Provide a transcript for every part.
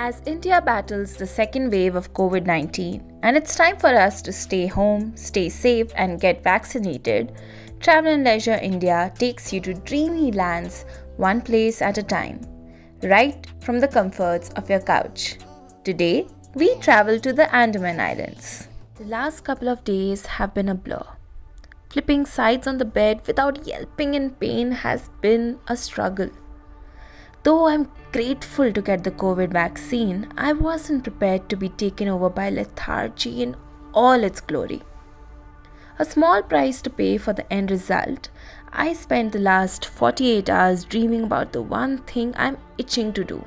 As India battles the second wave of COVID 19, and it's time for us to stay home, stay safe, and get vaccinated, Travel+Leisure India takes you to dreamy lands, one place at a time, right from the comforts of your couch. Today, we travel to the Andaman Islands. The last couple of days have been a blur. Flipping sides on the bed without yelping in pain has been a struggle. Though I'm grateful to get the COVID vaccine, I wasn't prepared to be taken over by lethargy in all its glory. A small price to pay for the end result, I spent the last 48 hours dreaming about the one thing I'm itching to do: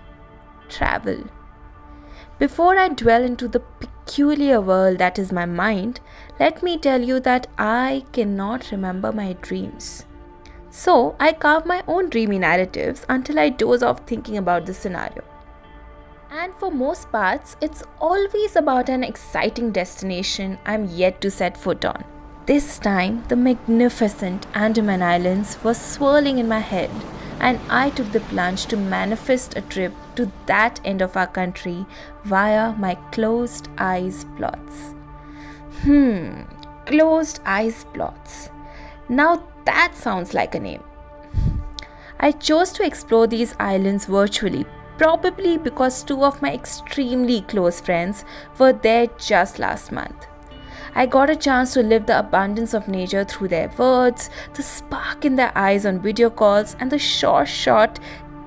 travel. Before I dwell into the peculiar world that is my mind, let me tell you that I cannot remember my dreams. So I carve my own dreamy narratives until I doze off thinking about the scenario. And for most parts, it's always about an exciting destination I'm yet to set foot on. This time, the magnificent Andaman Islands was swirling in my head, and I took the plunge to manifest a trip to that end of our country via my closed eyes plots. Closed eyes plots. Now that sounds like a name. I chose to explore these islands virtually, probably because two of my extremely close friends were there just last month. I got a chance to live the abundance of nature through their words, the spark in their eyes on video calls, and the short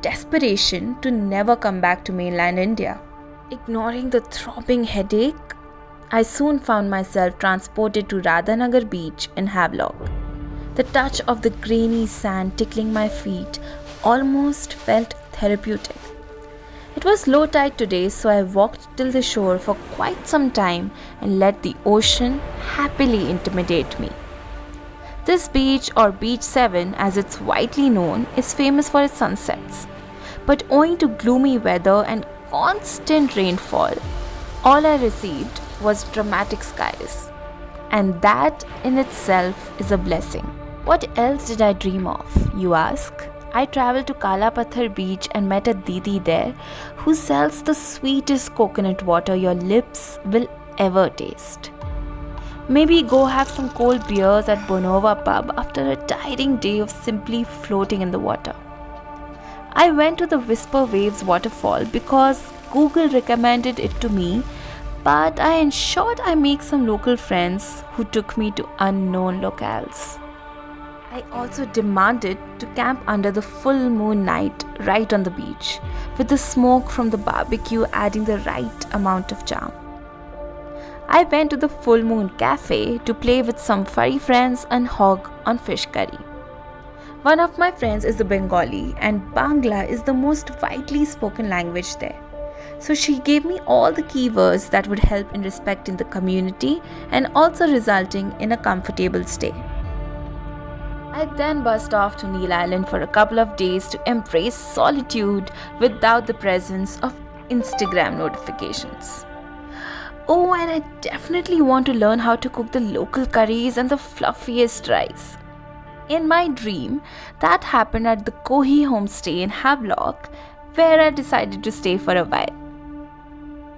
desperation to never come back to mainland India. Ignoring the throbbing headache, I soon found myself transported to Radhanagar beach in Havelock. The touch of the grainy sand tickling my feet almost felt therapeutic. It was low tide today, so I walked till the shore for quite some time and let the ocean happily intimidate me. This beach, or Beach 7 as it's widely known, is famous for its sunsets. But owing to gloomy weather and constant rainfall, all I received was dramatic skies. And that in itself is a blessing. What else did I dream of, you ask? I traveled to Kala Patthar beach and met a Didi there who sells the sweetest coconut water your lips will ever taste. Maybe go have some cold beers at Bonova pub after a tiring day of simply floating in the water. I went to the Whisper Waves waterfall because Google recommended it to me, but I ensured I make some local friends who took me to unknown locales. I also demanded to camp under the full moon night right on the beach, with the smoke from the barbecue adding the right amount of charm. I went to the Full Moon Cafe to play with some furry friends and hog on fish curry. One of my friends is a Bengali, and Bangla is the most widely spoken language there. So she gave me all the keywords that would help in respecting the community and also resulting in a comfortable stay. I then buzzed off to Neil Island for a couple of days to embrace solitude without the presence of Instagram notifications. Oh, and I definitely want to learn how to cook the local curries and the fluffiest rice. In my dream, that happened at the Kohi homestay in Havelock, where I decided to stay for a while.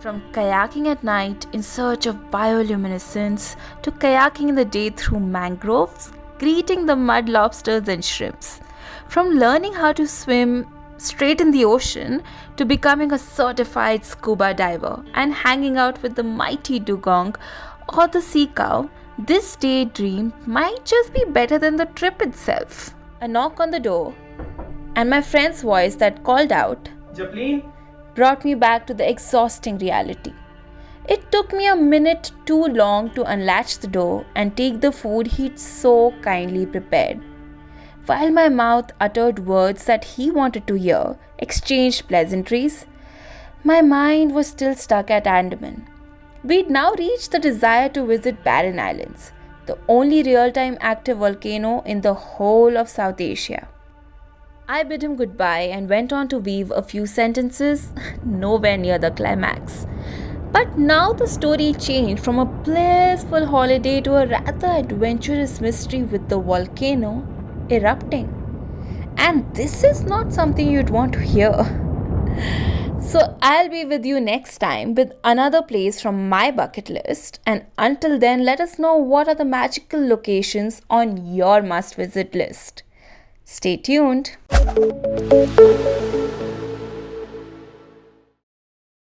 From kayaking at night in search of bioluminescence to kayaking in the day through mangroves, greeting the mud lobsters and shrimps. From learning how to swim straight in the ocean to becoming a certified scuba diver and hanging out with the mighty dugong or the sea cow, this daydream might just be better than the trip itself. A knock on the door and my friend's voice that called out, Japleen? brought me back to the exhausting reality. It took me a minute too long to unlatch the door and take the food he'd so kindly prepared. While my mouth uttered words that he wanted to hear, exchanged pleasantries, my mind was still stuck at Andaman. We'd now reached the desire to visit Barren Islands, the only real-time active volcano in the whole of South Asia. I bid him goodbye and went on to weave a few sentences nowhere near the climax. But now the story changed from a blissful holiday to a rather adventurous mystery with the volcano erupting. And this is not something you'd want to hear. So I'll be with you next time with another place from my bucket list. And until then, let us know what are the magical locations on your must visit list. Stay tuned.